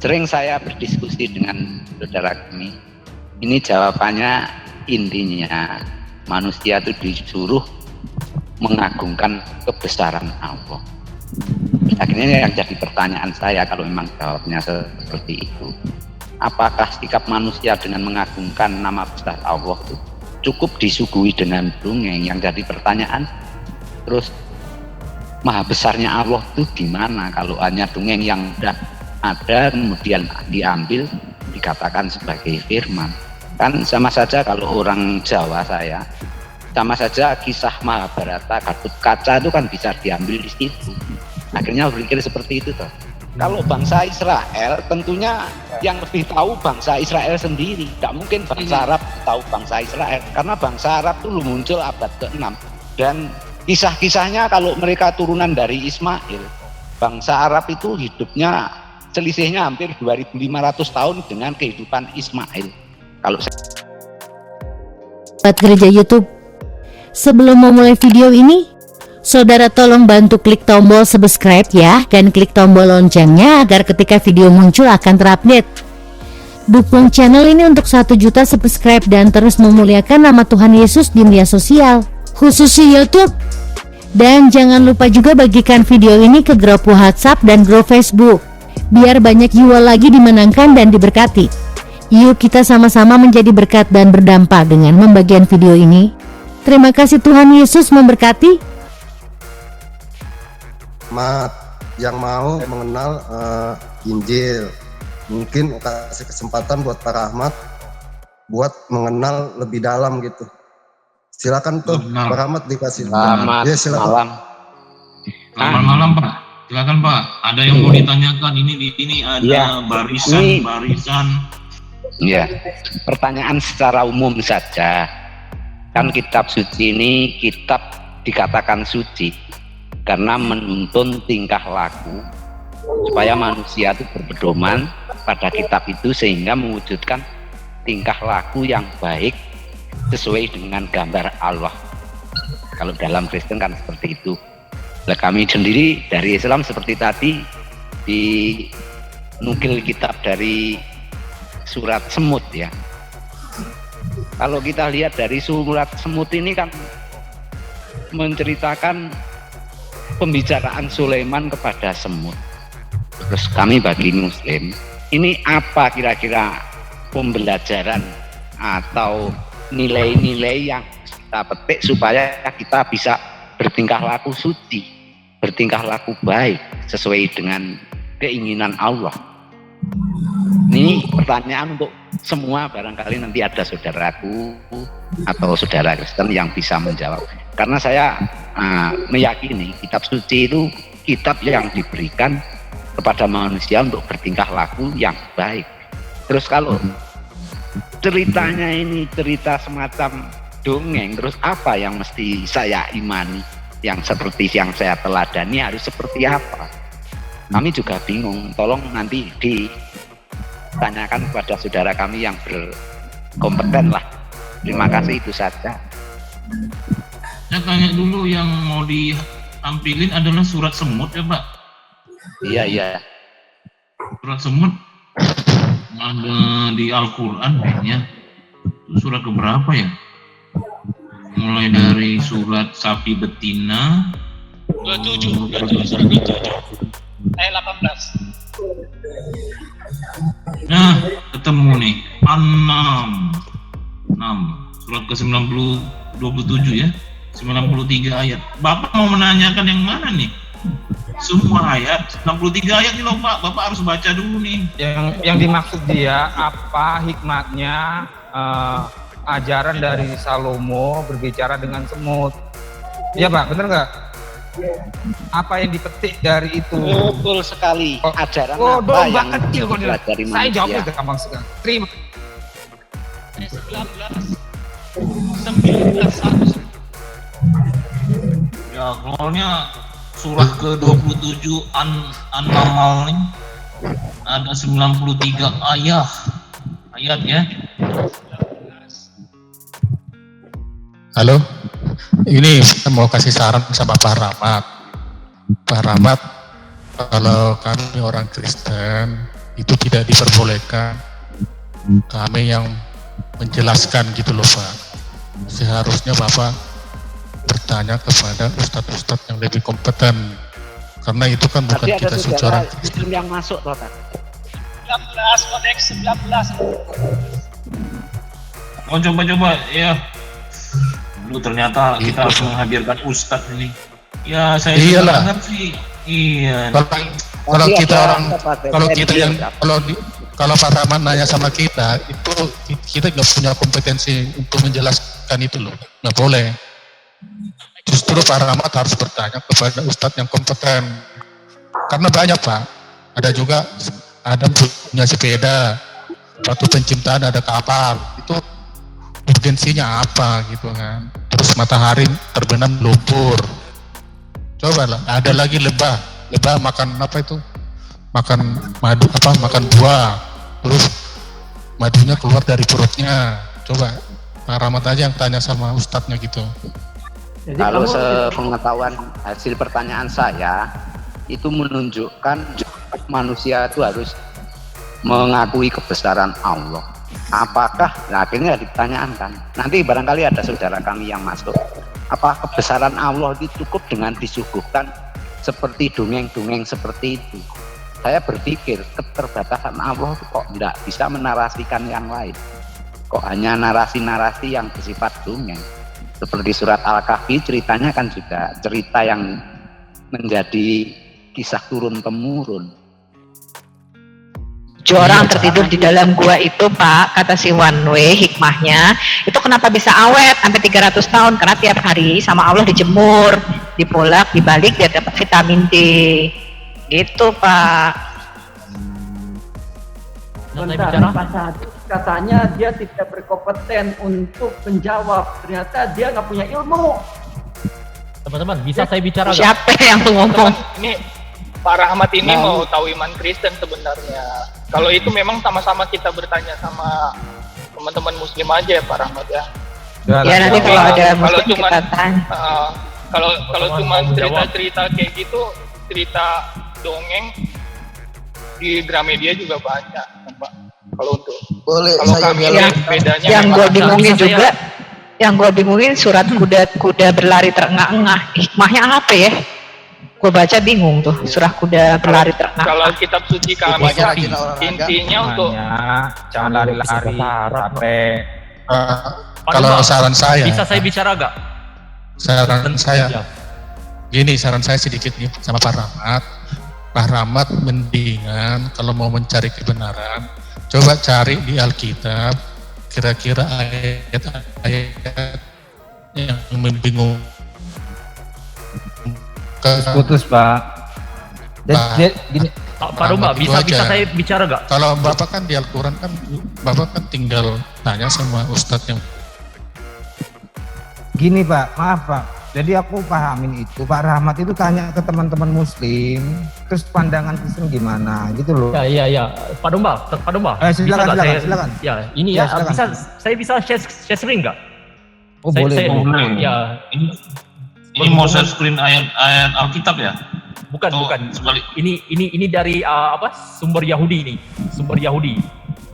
Sering saya berdiskusi dengan saudara kami. Ini jawabannya intinya manusia itu disuruh mengagungkan kebesaran Allah. Akhirnya yang jadi pertanyaan saya kalau memang jawabnya seperti itu, apakah sikap manusia dengan mengagungkan nama besar Allah itu cukup disuguhi dengan dongeng? Yang jadi pertanyaan, terus maha besarnya Allah itu gimana kalau hanya dongeng yang udah ada kemudian diambil dikatakan sebagai firman? Kan sama saja kalau orang Jawa saya, sama saja kisah Mahabharata, Gatut Kaca itu kan bisa diambil di situ. Akhirnya berpikir seperti itu toh. Kalau bangsa Israel tentunya yang lebih tahu bangsa Israel sendiri. Tidak mungkin bangsa Arab tahu bangsa Israel, karena bangsa Arab dulu muncul abad ke-6 dan kisah-kisahnya kalau mereka turunan dari Ismail, bangsa Arab itu hidupnya selisihnya hampir 2500 tahun dengan kehidupan Ismail. Kalau buat gereja YouTube, sebelum memulai video ini, saudara tolong bantu klik tombol subscribe ya, dan klik tombol loncengnya agar ketika video muncul akan terupdate. Dukung channel ini untuk 1 juta subscribe dan terus memuliakan nama Tuhan Yesus di media sosial, khususnya YouTube. Dan jangan lupa juga bagikan video ini ke grup WhatsApp dan grup Facebook, biar banyak jiwa lagi dimenangkan dan diberkati. Yuk kita sama-sama menjadi berkat dan berdampak dengan membagikan video ini. Terima kasih, Tuhan Yesus memberkati. Yang mau mengenal Injil, mungkin kasih kesempatan buat Pak Rahmat buat mengenal lebih dalam gitu. Silakan tuh Pak Rahmat dikasih. Selamat malam. Selamat malam Pak. Silakan Pak. Ada yang mau ditanyakan, ini ada ya, barisan. Ya, pertanyaan secara umum saja. Kan kitab suci ini kitab dikatakan suci karena menuntun tingkah laku supaya manusia itu berpedoman pada kitab itu sehingga mewujudkan tingkah laku yang baik sesuai dengan gambar Allah. Kalau dalam Kristen kan seperti itu. Nah, kami sendiri dari Islam seperti tadi dinukil kitab dari surat Semut ya. Kalau kita lihat dari surat Semut ini kan menceritakan pembicaraan Sulaiman kepada semut. Terus kami bagi Muslim, ini apa kira-kira pembelajaran atau nilai-nilai yang kita petik supaya kita bisa bertingkah laku suci, bertingkah laku baik sesuai dengan keinginan Allah. Ini pertanyaan untuk semua, barangkali nanti ada saudaraku atau saudara Kristen yang bisa menjawab. Karena saya meyakini kitab suci itu kitab yang diberikan kepada manusia untuk bertingkah laku yang baik. Terus kalau ceritanya ini cerita semacam dongeng, terus apa yang mesti saya imani? Yang seperti yang saya teladani harus seperti apa? Kami juga bingung. Tolong nanti ditanyakan kepada saudara kami yang berkompeten lah. Terima kasih, itu saja. Saya tanya dulu, yang mau ditampilin adalah surat Semut ya Pak? Iya. Surat Semut ada di Al-Quran kayaknya. Surat keberapa ya? Mulai dari surat sapi betina 27 surat 27 ayat 18. Nah, ketemu nih 6 surat ke 27 ya, 93 ayat. Bapak mau menanyakan yang mana nih? Semua ayat 63 ayat nih loh Pak. Bapak harus baca dulu nih. Yang dimaksud dia apa hikmatnya ajaran dari Salomo berbicara dengan semut. Iya Pak, bener nggak? Apa yang dipetik dari itu? Betul sekali. Ajaran apa domba yang kecil kok dia. Saya jawabnya gampang sekali. Terima. 19 Ya, keluarnya surah ke-27 An-Naml nih ada 93 ayat ya. Halo, ini saya mau kasih saran sama Pak Rahmat. Pak Rahmat, kalau kami orang Kristen itu tidak diperbolehkan. Kami yang menjelaskan gitu loh Pak. Seharusnya Bapak bertanya kepada ustadz-ustadz yang lebih kompeten, karena itu kan bukan Tadi kita ada seorang saudara Muslim yang masuk toh Pak. 19 kodeks 19. Oh coba ya. Lu ternyata kita harus menghadirkan ustadz ini. Ya saya Iyalah. dengar sih. Iya. Kalau Nanti kita ada orang, tempat kalau kita yang berapa? kalau Pak Rahmat nanya sama kita, itu kita nggak punya kompetensi untuk menjelaskan itu loh, nggak boleh. Justru Pak Rahmat harus bertanya kepada ustadz yang kompeten, karena banyak Pak. Ada juga Adam punya sepeda, waktu penciptaan ada kapal, itu urgensinya apa gitu kan. Terus matahari terbenam lumpur. Coba lah, ada lagi lebah makan apa itu? Makan madu apa? Makan buah. Terus madunya keluar dari perutnya. Coba Pak Rahmat aja yang tanya sama ustadznya gitu. Jadi Kalau kamu sepengetahuan hasil pertanyaan saya itu menunjukkan manusia itu harus mengakui kebesaran Allah. Apakah, nah akhirnya ditanyakan kan, nanti barangkali ada saudara kami yang masuk, apa kebesaran Allah itu cukup dengan disuguhkan seperti dongeng-dongeng seperti itu? Saya berpikir keterbatasan Allah kok tidak bisa menarasikan yang lain, kok hanya narasi-narasi yang bersifat dongeng. Seperti surat Al-Kahfi ceritanya kan juga cerita yang menjadi kisah turun-temurun. Orang tertidur di dalam gua itu Pak, kata si One Way, hikmahnya itu kenapa bisa awet sampai 300 tahun, karena tiap hari sama Allah dijemur, dipolak, dibalik, dia dapat vitamin D gitu Pak. bentar Pak Saad, katanya dia tidak berkompeten untuk menjawab, ternyata dia nggak punya ilmu. Teman-teman, bisa saya bicara nggak? Siapa yang ngomong? Ini Pak Rahmat ini mau tahu iman Kristen sebenarnya. Kalau itu memang sama-sama kita bertanya sama teman-teman Muslim aja ya Pak Rahmat ya. Ya nanti kalau ada Muslim cuma kita tanya. Kalau cuma cerita-cerita kayak gitu, cerita dongeng di Gramedia juga banyak Pak. Kalau untuk Boleh kalau saya kami bilang lihat bedanya Yang memang gue ada. bingungin juga, yang gue bingungin surat kuda berlari terengah-engah, hikmahnya apa ya? Gue baca bingung tuh, surah kuda berlari terengah. Kalau kitab suci kami Banyak rajin olahraga. intinya untuk Jangan lari-lari capek. Kalau saran saya, Bisa saya bicara nggak? saran saya, Ya. gini saran saya sedikit nih sama Pak Rahmat. Pak Rahmat mendingan kalau mau mencari kebenaran, coba cari di Alkitab kira-kira ayat-ayat yang membingungkan. Putus Pak. Gini, Pak Domba, itu bisa aja. saya bicara nggak? Kalau Bapak kan di Al-Quran kan, Bapak kan tinggal tanya sama Ustadz yang gini Pak, maaf Pak. Jadi aku pahamin itu, Pak Rahmat itu tanya ke teman-teman Muslim, terus pandangan Kristen gimana gitu loh. Ya. Pak Domba. Silakan, Bisa nggak silakan. Ya, ini Ya, ya, silakan. saya bisa share screen nggak? Oh boleh. Boleh. Ya, Ini mau share screen ayat Alkitab ya? bukan. Sebalik. Ini dari sumber Yahudi ini, sumber Yahudi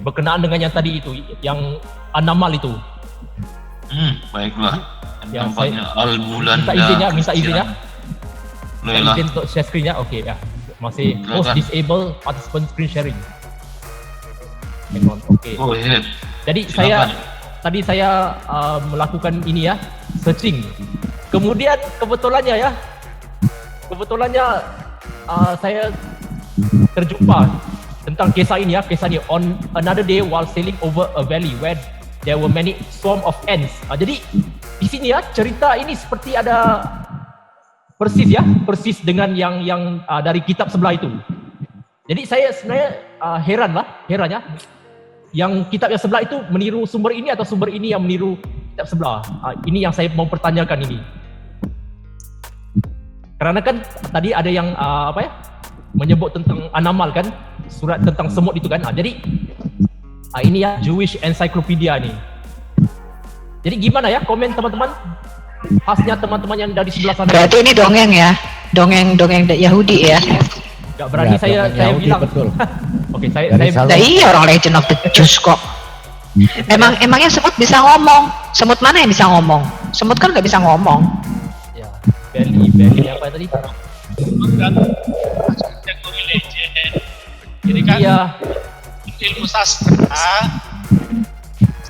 berkenaan dengan yang tadi itu, yang An-Naml itu. Baiklah. Ya, Tampaknya Al-Bulan. Minta izinnya. Bolehlah. Izin untuk share screen-nya, oke ya. Masih host Silakan. disable participant screen sharing. Oke. Go ahead. Jadi Silakan. tadi saya melakukan ini ya, searching. Kemudian kebetulannya saya terjumpa tentang kisah ini. On another day while sailing over a valley where there were many swarm of ants. Jadi di sini ya cerita ini seperti ada persis dengan yang dari kitab sebelah itu. Jadi saya sebenarnya heran ya, yang kitab yang sebelah itu meniru sumber ini atau sumber ini yang meniru kitab sebelah. Ini yang saya mau pertanyakan ini. Karena kan tadi ada yang menyebut tentang An-Naml kan, surat tentang semut itu kan. Jadi ini ya Jewish Encyclopedia nih. Jadi gimana ya komen teman-teman? Khasnya teman-teman yang dari sebelah sana. Berarti ini dongeng ya, dongeng Yahudi ya. Gak berani Ya, saya dongeng Yahudi, bilang. betul. Oke, saya Dari Nah, iya orang Legend of the Juice kok. Emangnya semut bisa ngomong? Semut mana yang bisa ngomong? Semut kan nggak bisa ngomong. ya, Belly apa tadi? Kategori legend. Jadi kan Iya. ilmu sastra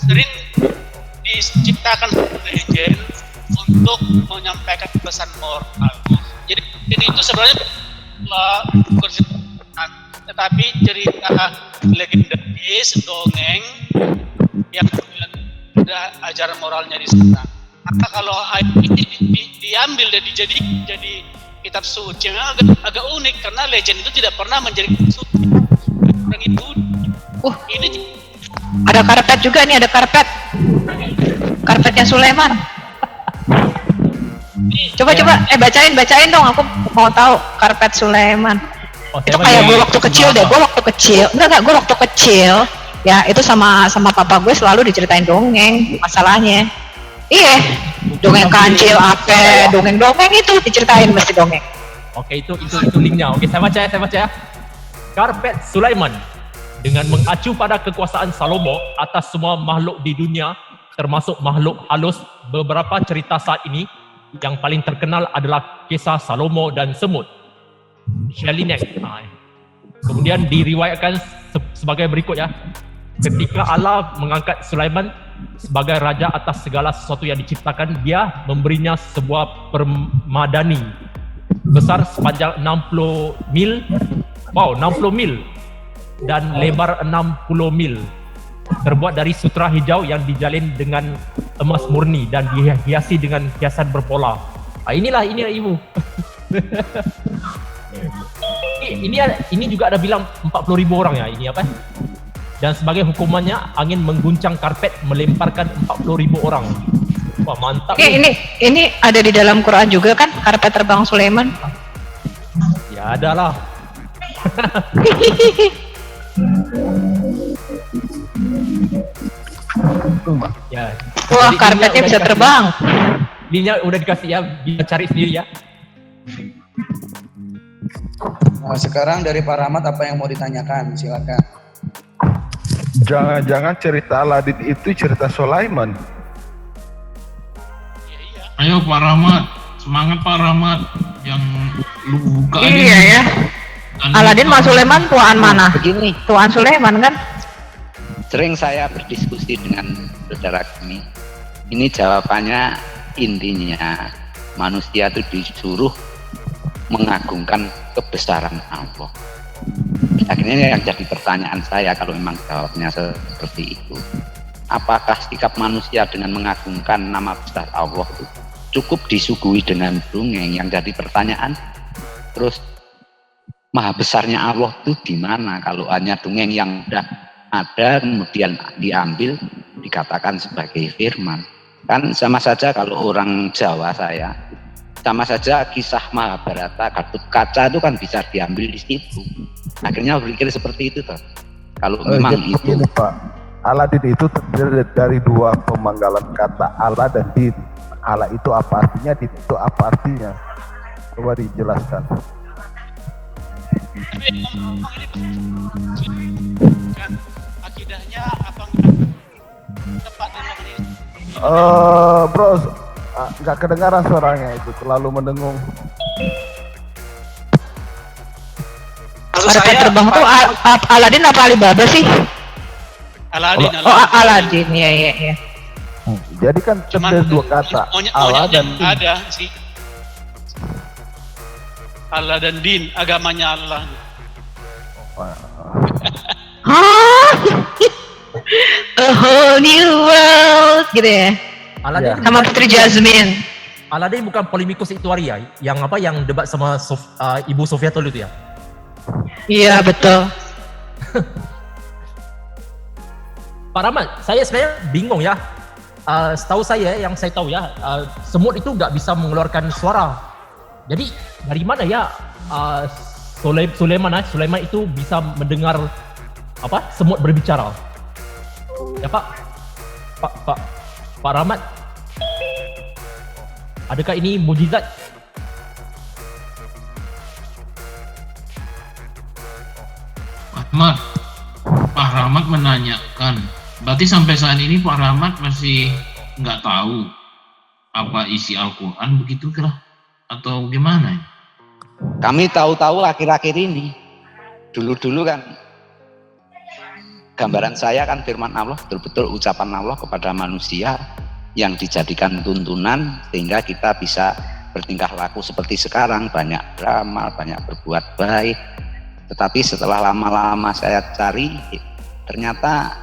sering diciptakan legend untuk menyampaikan pesan moral. Jadi ini itu sebenarnya bukan cerita, tetapi cerita legendaris dongeng yang ada ajaran moralnya di sana. Maka kalau ini diambil dan jadi kitab suci agak unik karena legend itu tidak pernah menjadi kitab suci. Dan itu ini Ada karpet juga nih, ada karpet. Karpetnya Sulaiman. Coba bacain dong, aku mau tahu karpet Sulaiman. Itu kayak gue waktu kecil deh, gue waktu kecil ya itu sama papa gue selalu diceritain dongeng masalahnya. Iya, dongeng kancil apa, dongeng itu diceritain mesti dongeng. Oke, itu linknya. Oke, saya baca ya. Karpet Sulaiman dengan mengacu pada kekuasaan Salomo atas semua makhluk di dunia, termasuk makhluk halus. Beberapa cerita saat ini yang paling terkenal adalah kisah Salomo dan semut. Shelinek. Kemudian diriwayatkan sebagai berikut ya. Ketika Allah mengangkat Sulaiman sebagai raja atas segala sesuatu yang diciptakan, dia memberinya sebuah permadani besar sepanjang 60 mil. Wow, 60 mil dan lebar 60 mil. Terbuat dari sutra hijau yang dijalin dengan emas murni dan dihiasi dengan hiasan berpola. Inilah ibu. ini juga ada bilang 40.000 orang ya ini apa? Dan sebagai hukumannya angin mengguncang karpet melemparkan 40.000 orang. Wah, mantap. Ini ada di dalam Quran juga kan karpet terbang Sulaiman? Ya ada lah. Ya. Wah, karpetnya bisa terbang. Linknya udah dikasih ya, bisa cari sendiri ya. Nah, sekarang dari Pak Rahmat apa yang mau ditanyakan? Silakan. Jangan-jangan cerita Aladin itu cerita Sulaiman. Ayo Pak Rahmat, semangat Pak Rahmat, yang lu buka aja. Iya ya. Aladin sama Sulaiman tuan mana? Begini, Tuan Sulaiman kan? sering saya berdiskusi dengan saudara kami. Ini jawabannya intinya manusia itu disuruh mengagungkan kebesaran Allah. Akhirnya yang jadi pertanyaan saya kalau memang jawabnya seperti itu, apakah sikap manusia dengan mengagungkan nama besar Allah itu cukup disuguhi dengan dongeng? Yang jadi pertanyaan, terus maha besarnya Allah itu di mana kalau hanya dongeng yang sudah ada kemudian diambil dikatakan sebagai firman? Kan sama saja kalau orang Jawa saya, sama saja kisah Mahabharata, Gatut Kaca itu kan bisa diambil di situ. Akhirnya berpikir seperti itu toh. Kalau memang itu ini, Pak, Aladin itu terdiri dari dua pemanggalan kata, Allah dan din. Allah itu apa artinya, din itu apa artinya? Coba dijelaskan. akidahnya apa tepat dengan ini? Bro, nggak kedengaran suaranya, itu terlalu mendengung. Karpet terbang tuh Aladin apa Alibaba sih? Aladin. Aladin, ya. Jadi kan terdiri dua kata, Allah dan din. Ada sih. Allah dan din, agamanya Allah. A whole new world gitu ya. Aladin sama Putri Jasmine. Aladin bukan Polemikus Ituaria yang apa yang debat sama Ibu Sofia Tolu itu ya? Iya betul. Pak Rahmat, saya sebenarnya bingung ya. Setahu saya, yang saya tahu ya, semut itu nggak bisa mengeluarkan suara. Jadi dari mana ya Sulaiman itu bisa mendengar apa semut berbicara? Ya Pak Rahmat, adakah ini mujizat? Pak Rahmat menanyakan, berarti sampai saat ini Pak Rahmat masih nggak tahu apa isi Al-Quran begitu kira? Atau gimana? Kami tahu-tahu akhir-akhir ini. Dulu-dulu kan gambaran saya kan firman Allah, betul-betul ucapan Allah kepada manusia yang dijadikan tuntunan sehingga kita bisa bertingkah laku seperti sekarang, banyak beramal, banyak berbuat baik. Tetapi setelah lama-lama saya cari, ternyata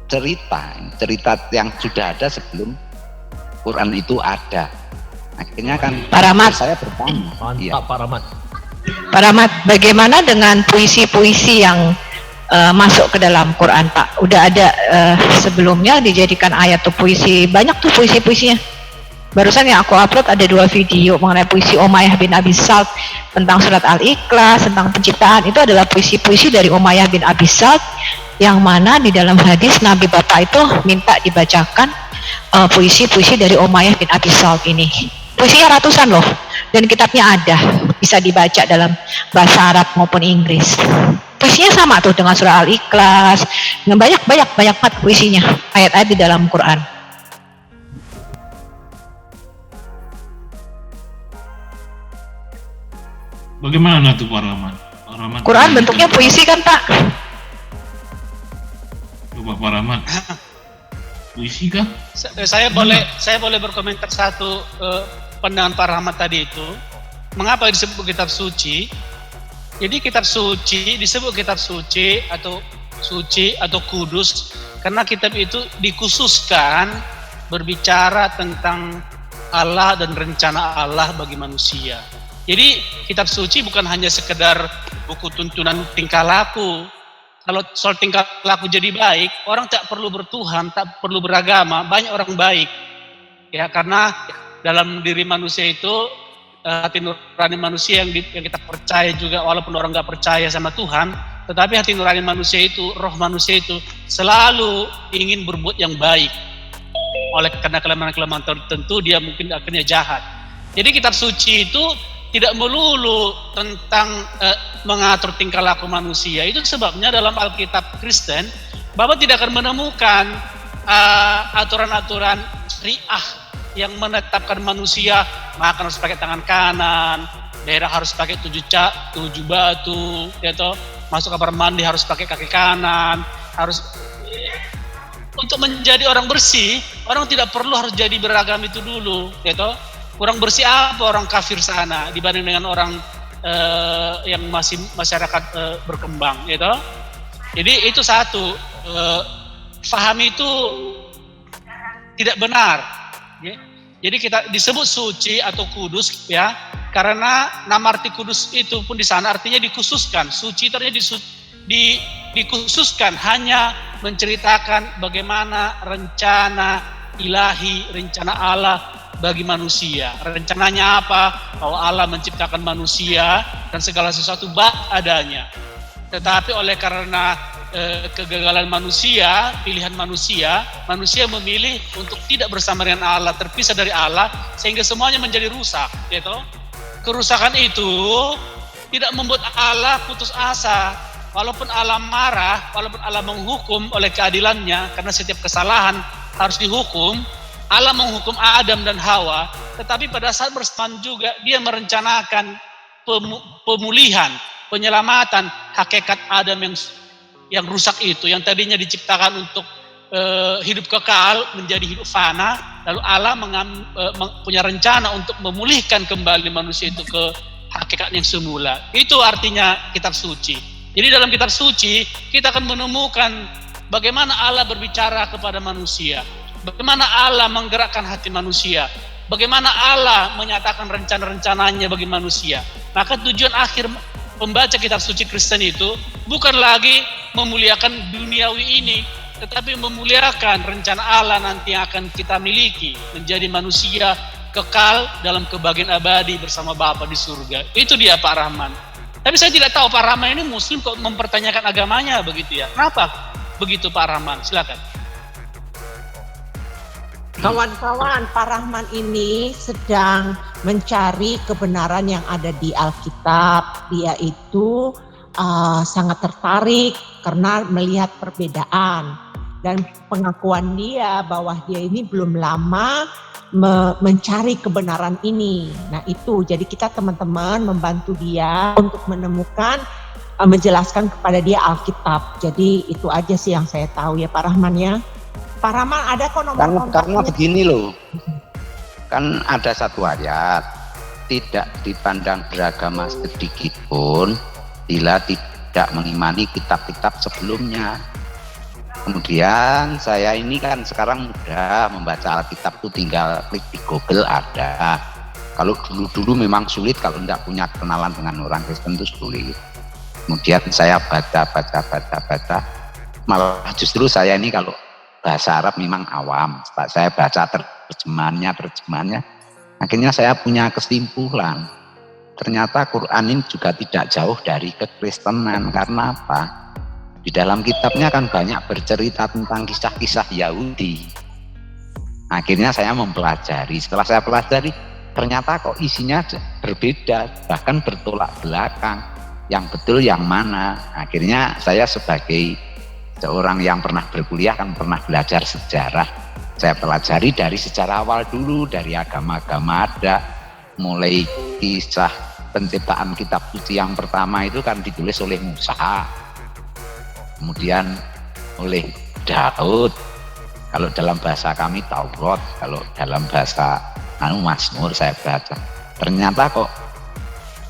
cerita yang sudah ada sebelum Quran itu ada. Akhirnya kan Pak Rahmat, saya bertanya. Mantap Pak Rahmat. Pak Rahmat, bagaimana dengan puisi-puisi yang masuk ke dalam Quran, Pak? Udah ada sebelumnya dijadikan ayat tuh puisi, banyak tuh puisi-puisinya. Barusan yang aku upload ada 2 video mengenai puisi Umayyah bin Abi Salt tentang surat Al-Ikhlas, tentang penciptaan. Itu adalah puisi-puisi dari Umayyah bin Abi Salt, yang mana di dalam hadis Nabi Bapak itu minta dibacakan puisi-puisi dari Umayyah bin Abi Salt ini. Puisinya ratusan loh, dan kitabnya ada, bisa dibaca dalam bahasa Arab maupun Inggris. Puisinya sama tuh dengan surah Al-Ikhlas, dengan banyak banget puisinya, ayat-ayat di dalam Quran. Bagaimana tuh Pak Rahmat? Quran bentuknya puisi kan Pak? Coba Pak Rahmat. Puisi kah? Saya boleh berkomentar satu pandangan Pak Rahmat tadi itu. Mengapa disebut kitab suci? Jadi kitab suci disebut kitab suci atau kudus karena kitab itu dikhususkan berbicara tentang Allah dan rencana Allah bagi manusia. Jadi kitab suci bukan hanya sekedar buku tuntunan tingkah laku. Kalau soal tingkah laku jadi baik, orang tak perlu bertuhan, tak perlu beragama, banyak orang baik. Ya, karena dalam diri manusia itu hati nurani manusia yang kita percaya juga, walaupun orang nggak percaya sama Tuhan, tetapi hati nurani manusia itu, roh manusia itu selalu ingin berbuat yang baik. Oleh karena kelemahan-kelemahan tertentu dia mungkin akhirnya jahat. Jadi kitab suci itu tidak melulu tentang mengatur tingkah laku manusia. Itu sebabnya dalam Alkitab Kristen, Bapak tidak akan menemukan aturan-aturan syariah yang menetapkan manusia makan harus pakai tangan kanan, daerah harus pakai 7 batu, ya toh, masuk kamar mandi harus pakai kaki kanan, harus untuk menjadi orang bersih, orang tidak perlu harus jadi beragam itu dulu, ya toh. Orang bersih apa orang kafir sana dibanding dengan orang yang masih masyarakat berkembang, gitu. Jadi itu satu, faham itu tidak benar. Ya. Jadi kita disebut suci atau kudus, ya, karena nama arti kudus itu pun di sana artinya dikhususkan. Suci itu artinya dikhususkan, hanya menceritakan bagaimana rencana ilahi, rencana Allah bagi manusia. Rencananya apa? Bahwa Allah menciptakan manusia dan segala sesuatu adanya. Tetapi oleh karena kegagalan manusia, pilihan manusia memilih untuk tidak bersama dengan Allah, terpisah dari Allah, sehingga semuanya menjadi rusak, gitu. Kerusakan itu tidak membuat Allah putus asa. Walaupun Allah marah, walaupun Allah menghukum oleh keadilannya, karena setiap kesalahan harus dihukum, Allah menghukum Adam dan Hawa, tetapi pada saat bersamaan juga dia merencanakan pemulihan, penyelamatan hakikat Adam yang rusak itu, yang tadinya diciptakan untuk hidup kekal menjadi hidup fana, lalu Allah punya rencana untuk memulihkan kembali manusia itu ke hakikat yang semula. Itu artinya kitab suci. Jadi dalam kitab suci kita akan menemukan bagaimana Allah berbicara kepada manusia, bagaimana Allah menggerakkan hati manusia, bagaimana Allah menyatakan rencana-rencananya bagi manusia. Maka tujuan akhir pembaca kitab suci Kristen itu bukan lagi memuliakan duniawi ini, tetapi memuliakan rencana Allah nanti yang akan kita miliki, menjadi manusia kekal dalam kebahagiaan abadi bersama Bapa di surga. Itu dia Pak Rahman. Tapi saya tidak tahu Pak Rahman ini Muslim kok mempertanyakan agamanya begitu ya. Kenapa begitu Pak Rahman? Silakan. Kawan-kawan, Pak Rahman ini sedang mencari kebenaran yang ada di Alkitab. Dia itu sangat tertarik karena melihat perbedaan dan pengakuan dia bahwa dia ini belum lama mencari kebenaran ini. Nah itu, jadi kita teman-teman membantu dia untuk menemukan, menjelaskan kepada dia Alkitab. Jadi itu aja sih yang saya tahu ya Pak Rahman ya. Pak Rahman ada kok nomor kontaknya. Karena begini loh, kan ada satu ayat, tidak dipandang beragama sedikit pun bila tidak mengimani kitab-kitab sebelumnya. Kemudian saya ini kan sekarang mudah membaca Alkitab tuh tinggal klik di Google ada. Kalau dulu memang sulit, kalau tidak punya kenalan dengan orang Kristen itu sulit. Kemudian saya baca, malah justru saya ini kalau bahasa Arab memang awam. Saya baca terjemahannya, akhirnya saya punya kesimpulan. Ternyata Quran ini juga tidak jauh dari kekristenan. Karena apa? Di dalam kitabnya kan banyak bercerita tentang kisah-kisah Yahudi. Akhirnya saya mempelajari. Setelah saya pelajari, ternyata kok isinya berbeda, bahkan bertolak belakang. Yang betul yang mana? Akhirnya saya sebagai seorang yang pernah berkuliah, kan pernah belajar sejarah. Saya pelajari dari sejarah awal dulu, dari agama-agama ada. Mulai kisah penciptaan kitab suci yang pertama itu kan ditulis oleh Musa, kemudian oleh Daud, kalau dalam bahasa kami Taurat, kalau dalam bahasa Mazmur saya baca. Ternyata kok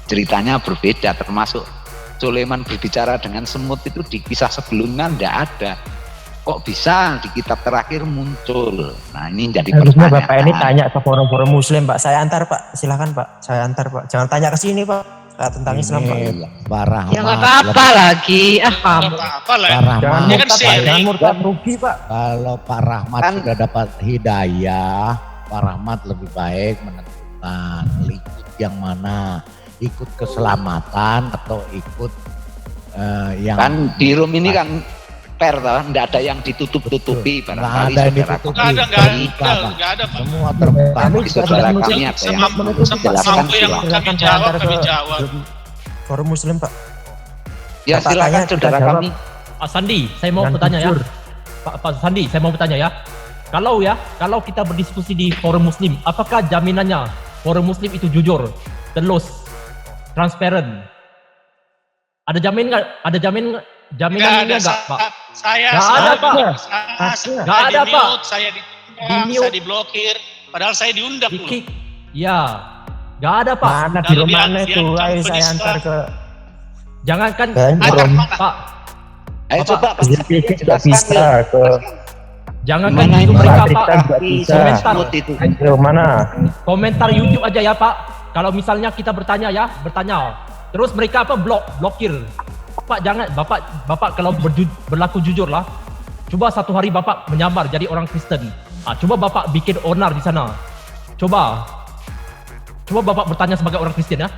ceritanya berbeda, termasuk Sulaiman berbicara dengan semut itu di kisah sebelumnya tidak ada. Kok bisa di kitab terakhir muncul? Nah ini jadi harusnya pertanyaan. Bapak ini tanya ke forum-forum Muslim Pak. Saya antar Pak, silakan Pak. Saya antar Pak. Jangan tanya ke sini Pak. Tentang Islam Pak. Pak Rahmat. Ya nggak apa-apa lagi. Kamu. Jangan murtad rugi Pak. Kalau Pak Rahmat sudah dapat hidayah, Pak Rahmat lebih baik menentukan ikut yang mana, ikut keselamatan atau ikut yang kan di room ini kan fair, tidak ada yang ditutup-tutupi. Barangkali ada yang ditutupi. Nggak ada Pak. Semua terbuka. Saudara kami ada yang menjelaskan, kami jawab. Forum Muslim Pak. Ya silakan saudara kami. Pak Sandi, saya mau bertanya ya. Pak Sandi, saya mau bertanya ya. Kalau kita berdiskusi di forum Muslim, apakah jaminannya forum Muslim itu jujur, telus, transparan? Ada jaminan nggak Pak? Nggak ada Pak. Nggak ada Pak. Saya ditunda, saya diblokir, padahal saya diundang loh. Ya, nggak ada Pak. Mana di mana itu? Ayo saya antar ke. Jangankan Pak. Ayo coba tidak bisa ke. Jangankan itu mereka Pak. Komentar mana? Komentar YouTube aja ya Pak. Kalau misalnya kita bertanya, terus mereka blokir. Bapak jangan, Bapak kalau berlaku jujur lah. Coba satu hari Bapak menyamar jadi orang Kristen. Coba Bapak bikin onar di sana. Coba Bapak bertanya sebagai orang Kristen ya.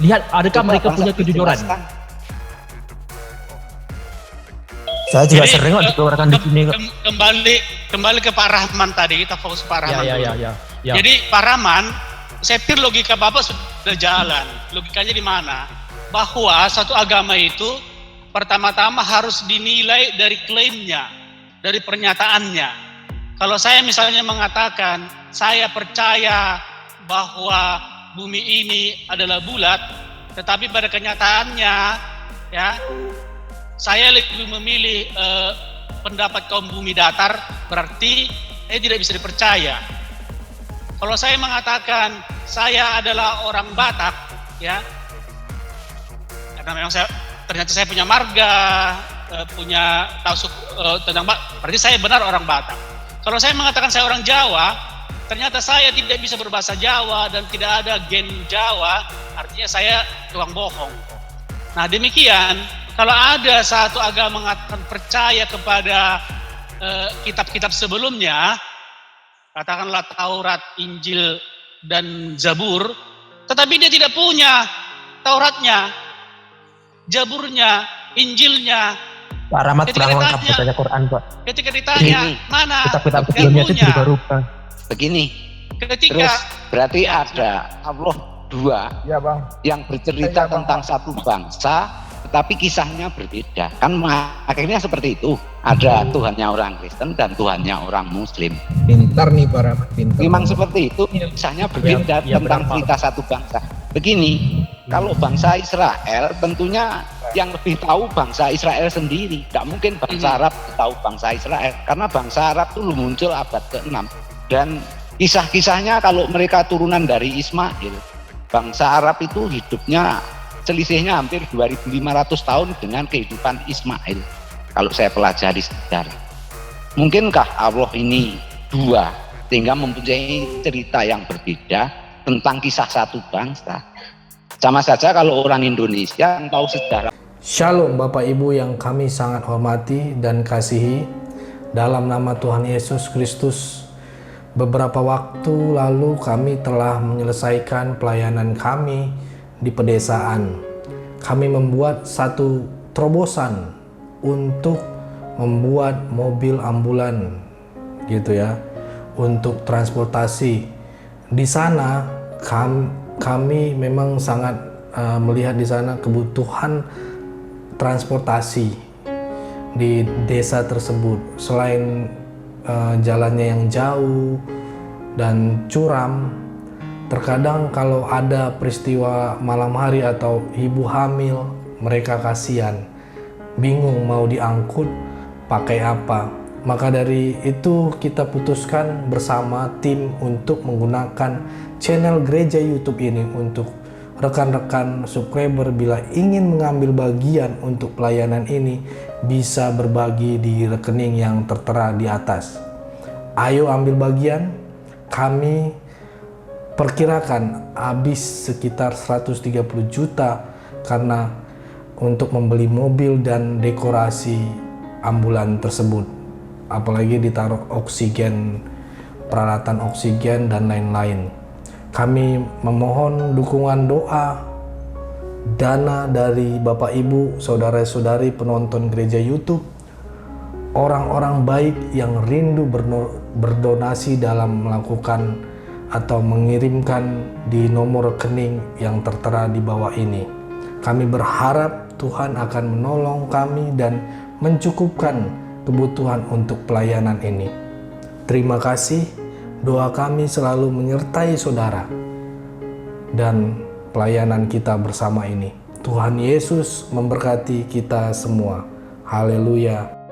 Lihat adakah mereka punya kejujuran. Saya juga sering dikeluarkan di sini. Kembali ke Pak Rahman tadi, kita fokus Pak Rahman dulu. Ya. Jadi Pak Rahman, saya pikir logika Bapak sudah jalan. Logikanya di mana? Bahwa satu agama itu pertama-tama harus dinilai dari klaimnya, dari pernyataannya. Kalau saya misalnya mengatakan, saya percaya bahwa bumi ini adalah bulat, tetapi pada kenyataannya, ya, saya lebih memilih pendapat kaum bumi datar, berarti tidak bisa dipercaya. Kalau saya mengatakan saya adalah orang Batak, ya, karena memang ternyata saya punya marga, punya tahu tentang Batak, berarti saya benar orang Batak. Kalau saya mengatakan saya orang Jawa, ternyata saya tidak bisa berbahasa Jawa dan tidak ada gen Jawa, artinya saya tukang bohong. Nah demikian, kalau ada satu agama mengatakan percaya kepada kitab-kitab sebelumnya, katakanlah Taurat, Injil, dan Zabur, tetapi dia tidak punya Tauratnya, Zaburnya, Injilnya. Pak Rahmat kurang lengkap bacanya Quran Pak. Ketika ditanya mana kitab-kitab sebelumnya itu berubah. Begini, terus berarti ada Allah dua Ya Bang. yang bercerita Iya, Bang. tentang satu bangsa, tetapi kisahnya berbeda. Kan akhirnya seperti itu. Ada Tuhannya orang Kristen dan Tuhannya orang Muslim. Pintar nih Pak Rahmat, pintar. Memang seperti itu, kisahnya berbeda Ya, tentang benar, cerita satu bangsa. Begini, kalau bangsa Israel tentunya yang lebih tahu bangsa Israel sendiri. Tidak mungkin bangsa Arab tahu bangsa Israel, karena bangsa Arab itu muncul abad ke-6. Dan kisah-kisahnya kalau mereka turunan dari Ismail, bangsa Arab itu hidupnya selisihnya hampir 2500 tahun dengan kehidupan Ismail. Kalau saya pelajari sejarah, mungkinkah Allah ini dua sehingga mempunyai cerita yang berbeda tentang kisah satu bangsa? Sama saja kalau orang Indonesia yang tahu sejarah. Shalom Bapak Ibu yang kami sangat hormati dan kasihi, dalam nama Tuhan Yesus Kristus. Beberapa waktu lalu kami telah menyelesaikan pelayanan kami di pedesaan. Kami membuat satu terobosan untuk membuat mobil ambulan gitu ya, untuk transportasi. Di sana kami memang sangat melihat di sana kebutuhan transportasi di desa tersebut. Selain jalannya yang jauh dan curam, terkadang kalau ada peristiwa malam hari atau ibu hamil, mereka kasihan, bingung mau diangkut pakai apa. Maka dari itu kita putuskan bersama tim untuk menggunakan channel gereja YouTube ini untuk rekan-rekan subscriber bila ingin mengambil bagian untuk pelayanan ini bisa berbagi di rekening yang tertera di atas. Ayo ambil bagian. Kami perkirakan habis sekitar 130 juta karena untuk membeli mobil dan dekorasi ambulan tersebut, apalagi ditaruh oksigen, peralatan oksigen dan lain-lain. Kami memohon dukungan doa, dana dari Bapak Ibu, saudara-saudari penonton gereja YouTube, orang-orang baik yang rindu berdonasi dalam melakukan atau mengirimkan di nomor rekening yang tertera di bawah ini. Kami berharap Tuhan akan menolong kami dan mencukupkan kebutuhan untuk pelayanan ini. Terima kasih, doa kami selalu menyertai saudara dan pelayanan kita bersama ini. Tuhan Yesus memberkati kita semua. Haleluya.